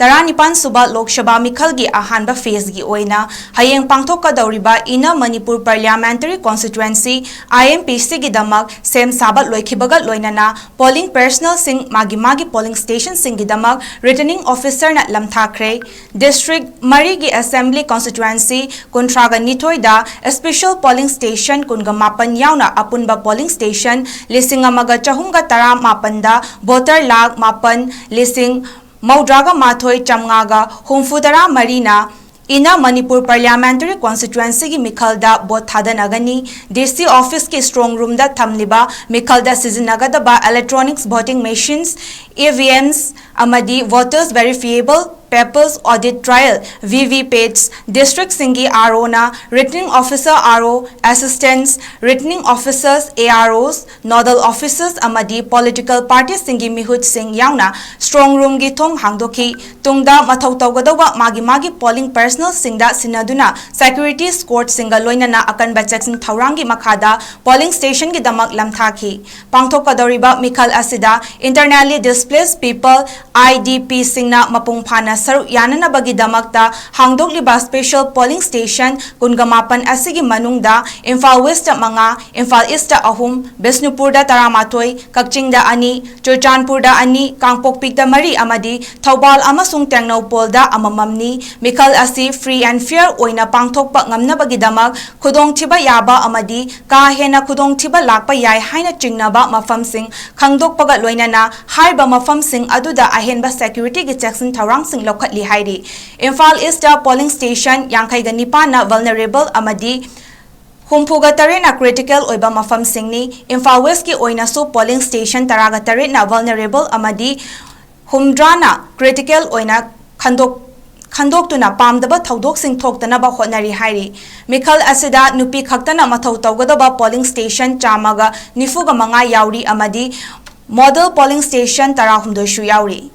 19 suba Lok Sabha Mikhalgi ahanba phase gi oina hayeng pangthokadawriba ina Manipur Parliamentary Constituency IMPC gi damak sem sabat loikhibaga loinana polling personnel sing magi polling station sing gi damak returning officer na lamthakre district mari gi assembly constituency kuntraga nithoi da special polling station kunga mapan yauna apunba polling station lising amaga chahumga tara mapanda voter lag mapan lising Maudraga Mathoi Chamgaga Humfudara Marina Ina Manipur Parliamentary Constituency ki Mikhalda bot thadanagani DC office ki strong room da thamliba Mikhalda sizinagada electronics voting machines EVMs amadi voters verifiable papers audit trial 𝗩𝗢𝗡𝗟𝗏 district singi arona returning officer RO assistants returning officers AROs nodal officers amadi political parties singi mihut sing yauna strong room gi thong hangdoki tungda mathau tawgadawa magi polling personnel singda sinaduna security escort singa loinana akan bachaksin thaurangi makhada polling station gi damak lamthaki pangthokadoriba mikhal asida internally displaced people IDP singna mapungphana saru yanana bagi damakta hangdokliba special polling station kungamapan asigi manungda Imphal West manga Imphal East ahum Besnupur da taramathoi Kakching da ani Churchanpur da ani Kangpokpik da mari amadi Thaubal amasung Tengnopol da amamamni Mikhal asi free and fair oina pangthokpa ngamnabagi damak khudongthiba yaba amadi ka hena khudongthiba lakpa yai haina chingnaba mafamsing khangdokpaga loinana haiba mafamsing aduda ahenba security gi checks tharang sing lokhatli hairi Imphal East polling station yankhaiga nipana vulnerable amadi humpuga tarena critical oiba mafam singni Imphal West ki oina su polling station taraga tarena vulnerable amadi humdrana critical oina khandok pamdaba thaudok sing thoktanaba hotnari hairi Mikhal asida nupi khaktana mathau tawgadaba polling station chamaga nifuga manga yauri amadi model polling station tarahumdoshu yauri